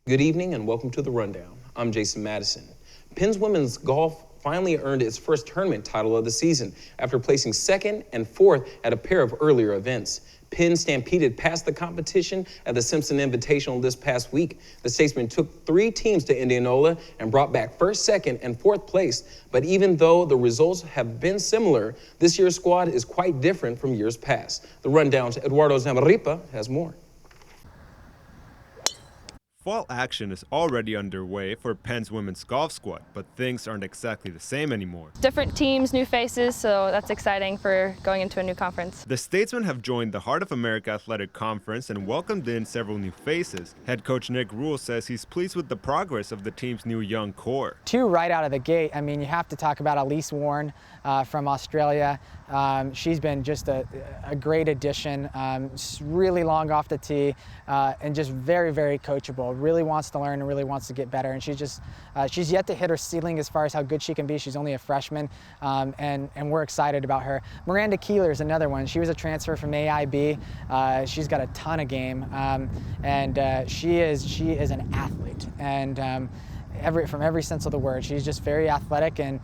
Good evening and welcome to The Rundown. I'm Jason Madison. Penn's women's golf finally earned its first tournament title of the season after placing second and fourth at a pair of earlier events. Penn stampeded past the competition at the Simpson Invitational this past week. The Statesmen took 3 teams to Indianola and brought back first, second, and fourth place. But even though the results have been similar, this year's squad is quite different from years past. The Rundown's Eduardo Zamarripa has more. Fall action is already underway for Penn's women's golf squad, but things aren't exactly the same anymore. Different teams, new faces, so that's exciting for going into a new conference. The Statesmen have joined the Heart of America Athletic Conference and welcomed in several new faces. Head coach Nick Rule says he's pleased with the progress of the team's new young core. 2 right out of the gate. I mean, you have to talk about Elise Warren from Australia. She's been just a great addition, really long off the tee, and just very, very coachable. Really wants to learn and really wants to get better. And she's yet to hit her ceiling as far as how good she can be. She's only a freshman, and we're excited about her. Miranda Keeler is another one. She was a transfer from AIB. She's got a ton of game, and she is an athlete. And from every sense of the word. She's just very athletic and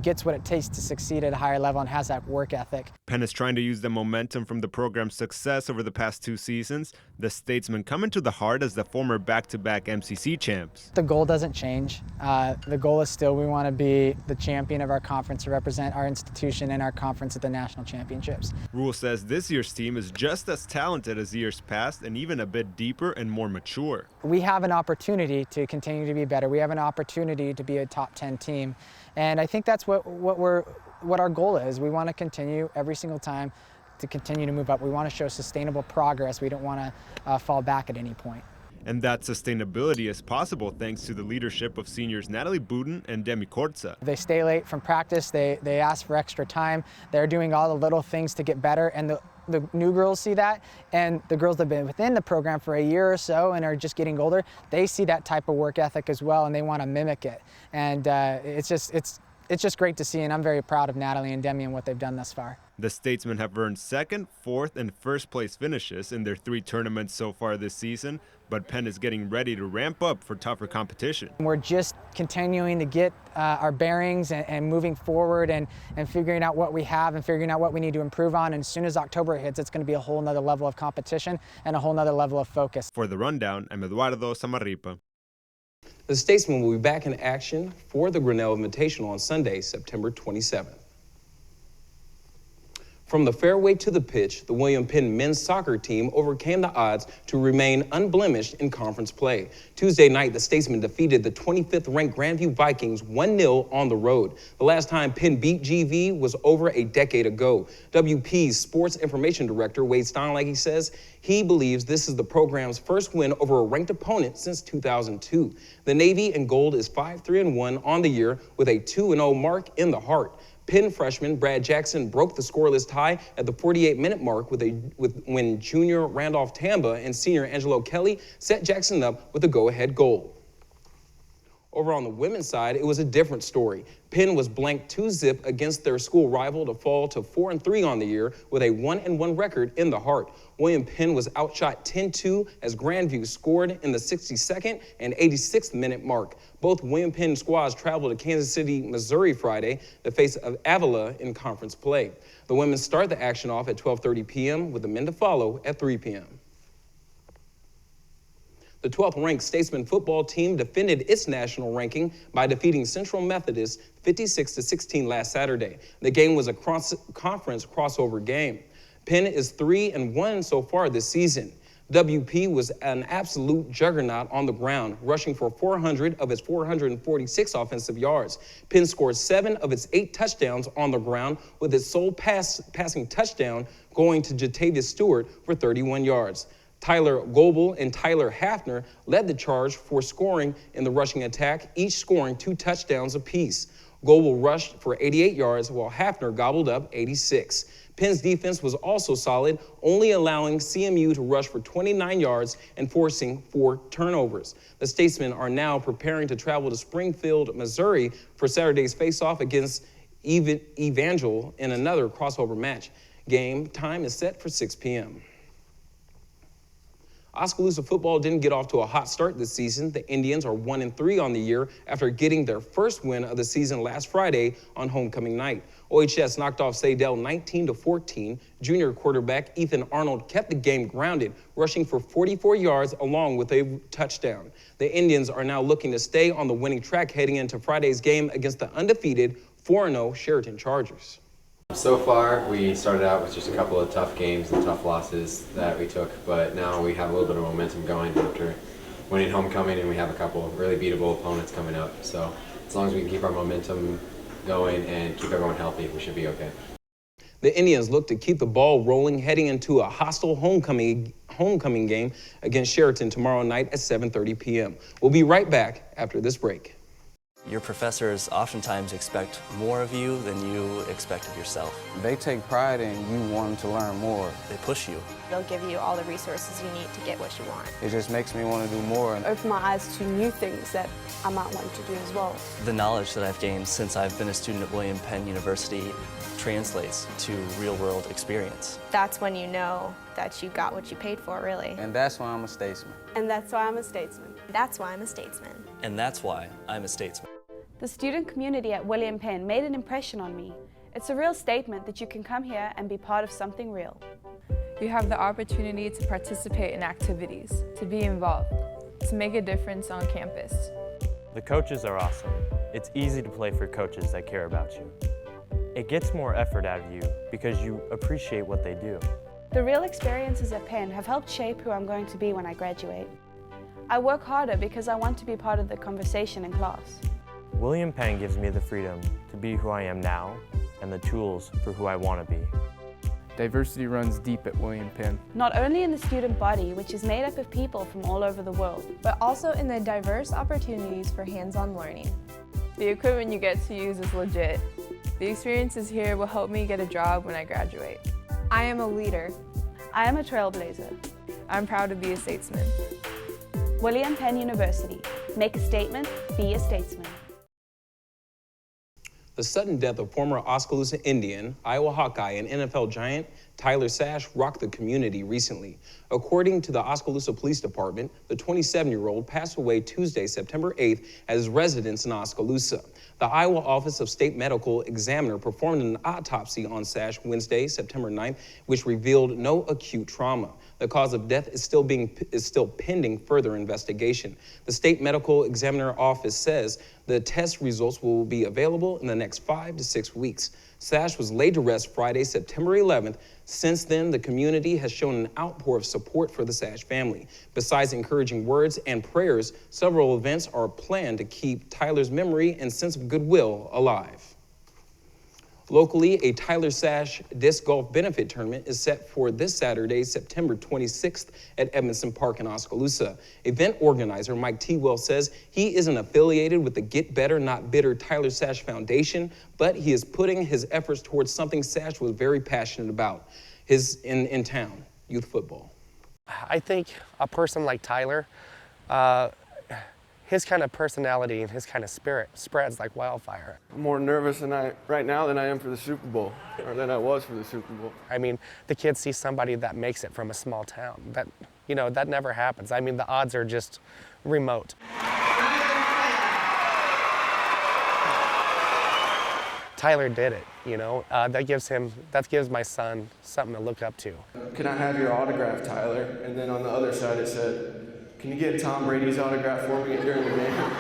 gets what it takes to succeed at a higher level and has that work ethic. Penn is trying to use the momentum from the program's success over the past 2 seasons. The Statesmen come into the Heart as the former back-to-back MCC champs. The goal doesn't change. The goal is still we want to be the champion of our conference, to represent our institution and our conference at the national championships. Rule says this year's team is just as talented as years past and even a bit deeper and more mature. We have an opportunity to continue to be better. We have an opportunity to be a top 10 team. And I think that's what our goal is. We want to continue every single time to continue to move up. We want to show sustainable progress. We don't want to fall back at any point. And that sustainability is possible thanks to the leadership of seniors Natalie Buden and Demi Corza. They stay late from practice. They ask for extra time. They're doing all the little things to get better. And the new girls see that, and the girls that have been within the program for a year or so and are just getting older, they see that type of work ethic as well, and they want to mimic it. And it's just great to see, and I'm very proud of Natalie and Demi and what they've done thus far. The Statesmen have earned 2nd, 4th, and 1st place finishes in their 3 tournaments so far this season, but Penn is getting ready to ramp up for tougher competition. We're just continuing to get our bearings and moving forward and figuring out what we have and figuring out what we need to improve on. And as soon as October hits, it's going to be a whole nother level of competition and a whole nother level of focus. For The Rundown, I'm Eduardo Zamarripa. The Statesmen will be back in action for the Grinnell Invitational on Sunday, September 27th. From the fairway to the pitch, the William Penn men's soccer team overcame the odds to remain unblemished in conference play. Tuesday night, the Statesmen defeated the 25th-ranked Grandview Vikings 1-0 on the road. The last time Penn beat GV was over a decade ago. WP's sports information director, Wade Steinlage, says he believes this is the program's first win over a ranked opponent since 2002. The Navy in gold is 5-3-1 on the year with a 2-0 mark in the Heart. Penn freshman Brad Jackson broke the scoreless tie at the 48-minute mark when junior Randolph Tamba and senior Angelo Kelly set Jackson up with a go-ahead goal. Over on the women's side, it was a different story. Penn was blanked 2-0 against their school rival to fall to 4-3 on the year with a 1-1 record in the Heart. William Penn was outshot 10-2 as Grandview scored in the 62nd and 86th minute mark. Both William Penn squads traveled to Kansas City, Missouri Friday to face Avila in conference play. The women start the action off at 12:30 p.m. with the men to follow at 3 p.m. The 12th-ranked Statesman football team defended its national ranking by defeating Central Methodist 56-16 last Saturday. The game was a conference crossover game. Penn is 3-1 so far this season. WP was an absolute juggernaut on the ground, rushing for 400 of its 446 offensive yards. Penn scored 7 of its 8 touchdowns on the ground, with its sole passing touchdown going to Jatavius Stewart for 31 yards. Tyler Goebel and Tyler Hafner led the charge for scoring in the rushing attack, each scoring 2 touchdowns apiece. Goebel rushed for 88 yards, while Hafner gobbled up 86. Penn's defense was also solid, only allowing CMU to rush for 29 yards and forcing 4 turnovers. The Statesmen are now preparing to travel to Springfield, Missouri for Saturday's face-off against Evangel in another crossover match. Game time is set for 6 p.m. Oskaloosa football didn't get off to a hot start this season. The Indians are 1-3 on the year after getting their first win of the season last Friday on homecoming night. OHS knocked off Sadell 19-14. Junior quarterback Ethan Arnold kept the game grounded, rushing for 44 yards along with a touchdown. The Indians are now looking to stay on the winning track heading into Friday's game against the undefeated 4-0 Sheraton Chargers. So far, we started out with just a couple of tough games and tough losses that we took, but now we have a little bit of momentum going after winning homecoming, and we have a couple of really beatable opponents coming up. So as long as we can keep our momentum going and keep everyone healthy, we should be okay. The Indians look to keep the ball rolling heading into a hostile homecoming game against Sheraton tomorrow night at 7:30 p.m. We'll be right back after this break. Your professors oftentimes expect more of you than you expect of yourself. They take pride in you wanting to learn more. They push you. They'll give you all the resources you need to get what you want. It just makes me want to do more. Open my eyes to new things that I might want to do as well. The knowledge that I've gained since I've been a student at William Penn University translates to real-world experience. That's when you know that you got what you paid for, really. And that's why I'm a statesman. And that's why I'm a statesman. That's why I'm a statesman. And that's why I'm a statesman. The student community at William Penn made an impression on me. It's a real statement that you can come here and be part of something real. You have the opportunity to participate in activities, to be involved, to make a difference on campus. The coaches are awesome. It's easy to play for coaches that care about you. It gets more effort out of you because you appreciate what they do. The real experiences at Penn have helped shape who I'm going to be when I graduate. I work harder because I want to be part of the conversation in class. William Penn gives me the freedom to be who I am now and the tools for who I want to be. Diversity runs deep at William Penn. Not only in the student body, which is made up of people from all over the world, but also in the diverse opportunities for hands-on learning. The equipment you get to use is legit. The experiences here will help me get a job when I graduate. I am a leader. I am a trailblazer. I'm proud to be a statesman. William Penn University. Make a statement, be a statesman. The sudden death of former Oskaloosa Indian, Iowa Hawkeye, and NFL giant Tyler Sash rocked the community recently. According to the Oskaloosa Police Department, the 27-year-old passed away Tuesday, September 8th at his residence in Oskaloosa. The Iowa Office of State Medical Examiner performed an autopsy on Sash Wednesday, September 9th, which revealed no acute trauma. The cause of death is still pending further investigation. The State Medical Examiner Office says the test results will be available in the next 5 to 6 weeks. Sash was laid to rest Friday, September 11th. Since then, the community has shown an outpour of support for the Sash family. Besides encouraging words and prayers, several events are planned to keep Tyler's memory and sense of goodwill alive. Locally, a Tyler Sash disc golf benefit tournament is set for this Saturday, September 26th at Edmondson Park in Oskaloosa. Event organizer Mike Tewell says he isn't affiliated with the Get Better Not Bitter Tyler Sash Foundation, but he is putting his efforts towards something Sash was very passionate about, in town, youth football. I think a person like Tyler, his kind of personality and his kind of spirit spreads like wildfire. I'm more nervous right now than I am for the Super Bowl, or than I was for the Super Bowl. I mean, the kids see somebody that makes it from a small town. That never happens. I mean, the odds are just remote. Tyler did it, that gives my son something to look up to. Can I have your autograph, Tyler? And then on the other side it said, can you get Tom Brady's autograph for me during the game?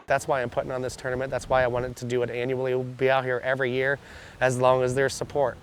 That's why I'm putting on this tournament. That's why I wanted to do it annually. We'll be out here every year as long as there's support.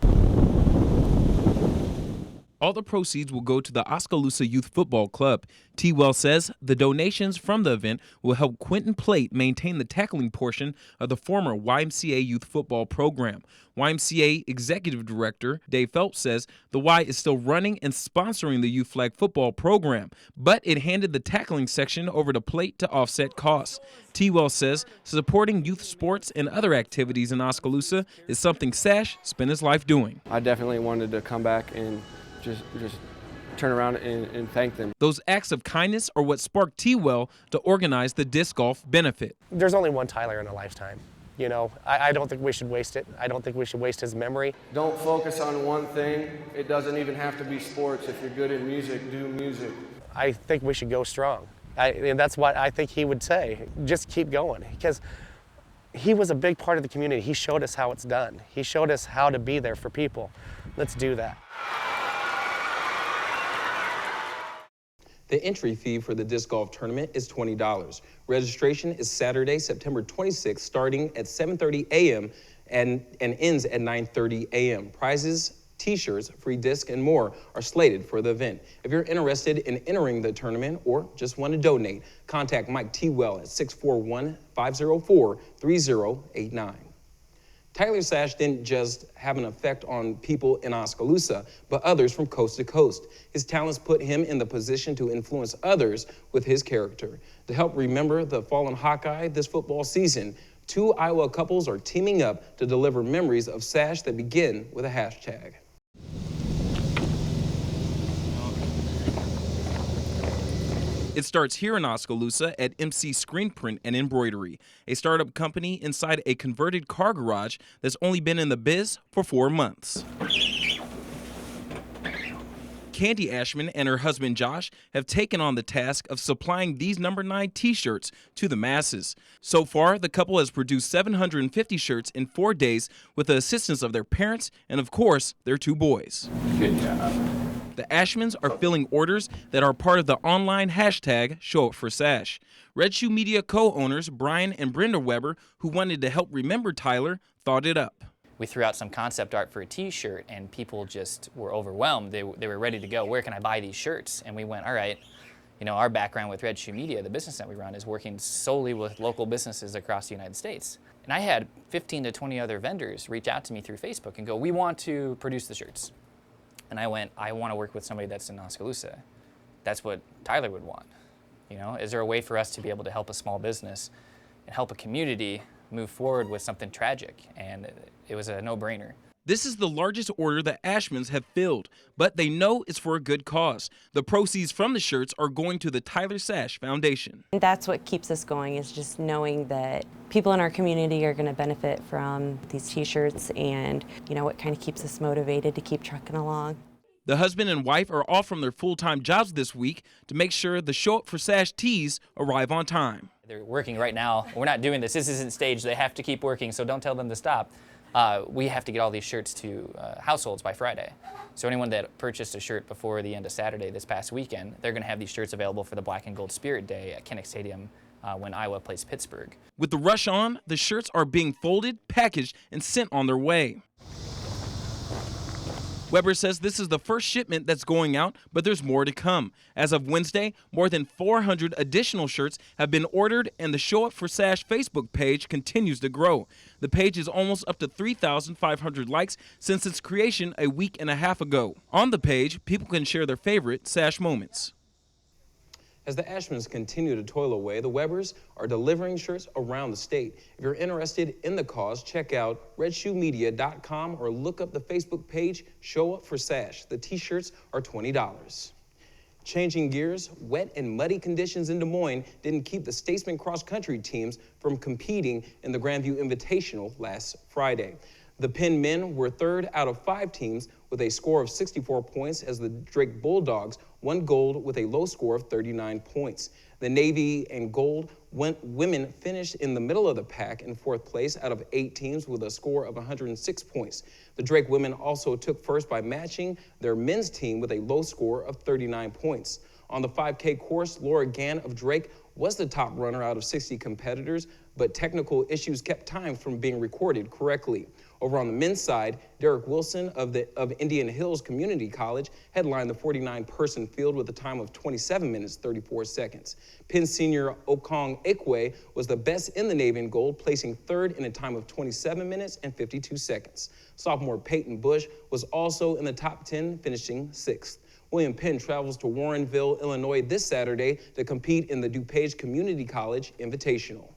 All the proceeds will go to the Oskaloosa Youth Football Club. Tewell says the donations from the event will help Quentin Plate maintain the tackling portion of the former YMCA youth football program. YMCA Executive Director Dave Phelps says the Y is still running and sponsoring the youth flag football program, but it handed the tackling section over to Plate to offset costs. Tewell says supporting youth sports and other activities in Oskaloosa is something Sash spent his life doing. I definitely wanted to come back and just turn around and thank them. Those acts of kindness are what sparked Tewell to organize the disc golf benefit. There's only one Tyler in a lifetime. You know, I don't think we should waste it. I don't think we should waste his memory. Don't focus on one thing. It doesn't even have to be sports. If you're good in music, do music. I think we should go strong. And that's what I think he would say. Just keep going, because he was a big part of the community. He showed us how it's done. He showed us how to be there for people. Let's do that. The entry fee for the disc golf tournament is $20. Registration is Saturday, September 26th, starting at 7:30 a.m. and ends at 9:30 a.m. Prizes, t-shirts, free disc, and more are slated for the event. If you're interested in entering the tournament or just want to donate, contact Mike T. Well at 641-504-3089. Tyler Sash didn't just have an effect on people in Oskaloosa, but others from coast to coast. His talents put him in the position to influence others with his character. To help remember the fallen Hawkeye this football season, 2 Iowa couples are teaming up to deliver memories of Sash that begin with a hashtag. It starts here in Oskaloosa at MC Screen Print and Embroidery, a startup company inside a converted car garage that's only been in the biz for 4 months. Candy Ashman and her husband Josh have taken on the task of supplying these number 9 t-shirts to the masses. So far, the couple has produced 750 shirts in 4 days with the assistance of their parents and, of course, their 2 boys. Good job. The Ashmans are filling orders that are part of the online hashtag #ShowUpForSash. Red Shoe Media co-owners Brian and Brenda Weber, who wanted to help remember Tyler, thought it up. We threw out some concept art for a t-shirt and people just were overwhelmed. They were ready to go. Where can I buy these shirts? And we went, all right, you know, our background with Red Shoe Media, the business that we run, is working solely with local businesses across the United States. And I had 15 to 20 other vendors reach out to me through Facebook and go, we want to produce the shirts. And I went, I want to work with somebody that's in Oskaloosa. That's what Tyler would want. You know, is there a way for us to be able to help a small business and help a community move forward with something tragic? And it was a no-brainer. This is the largest order the Ashmans have filled, but they know it's for a good cause. The proceeds from the shirts are going to the Tyler Sash Foundation. That's what keeps us going, is just knowing that people in our community are going to benefit from these t-shirts, and you know, it kind of keeps us motivated to keep trucking along. The husband and wife are off from their full-time jobs this week to make sure the Show Up for Sash tees arrive on time. They're working right now. We're not doing this. This isn't staged. They have to keep working, so don't tell them to stop. We have to get all these shirts to households by Friday. So anyone that purchased a shirt before the end of Saturday this past weekend, they're going to have these shirts available for the Black and Gold Spirit Day at Kinnick Stadium when Iowa plays Pittsburgh. With the rush on, the shirts are being folded, packaged, and sent on their way. Weber says this is the first shipment that's going out, but there's more to come. As of Wednesday, more than 400 additional shirts have been ordered, and the Show Up for Sash Facebook page continues to grow. The page is almost up to 3,500 likes since its creation a week and a half ago. On the page, people can share their favorite Sash moments. As the Ashmans continue to toil away, the Webers are delivering shirts around the state. If you're interested in the cause, check out redshoemedia.com or look up the Facebook page, Show Up for Sash. The t-shirts are $20. Changing gears, wet and muddy conditions in Des Moines didn't keep the Statesman cross-country teams from competing in the Grandview Invitational last Friday. The Penn men were 3rd out of 5 teams with a score of 64 points as the Drake Bulldogs won gold with a low score of 39 points. The Navy and Gold women finished in the middle of the pack in 4th place out of 8 teams with a score of 106 points. The Drake women also took first by matching their men's team with a low score of 39 points. On the 5K course, Laura Gann of Drake was the top runner out of 60 competitors, but technical issues kept time from being recorded correctly. Over on the men's side, Derek Wilson of Indian Hills Community College headlined the 49-person field with a time of 27 minutes, 34 seconds. Penn senior Okong Ekwe was the best in the Navy and Gold, placing 3rd in a time of 27 minutes and 52 seconds. Sophomore Peyton Bush was also in the top 10, finishing 6th. William Penn travels to Warrenville, Illinois this Saturday to compete in the DuPage Community College Invitational.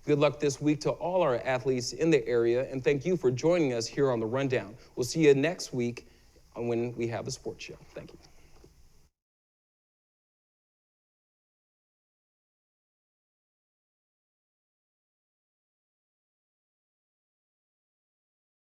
Good luck this week to all our athletes in the area, and thank you for joining us here on The Rundown. We'll see you next week when we have the sports show. Thank you.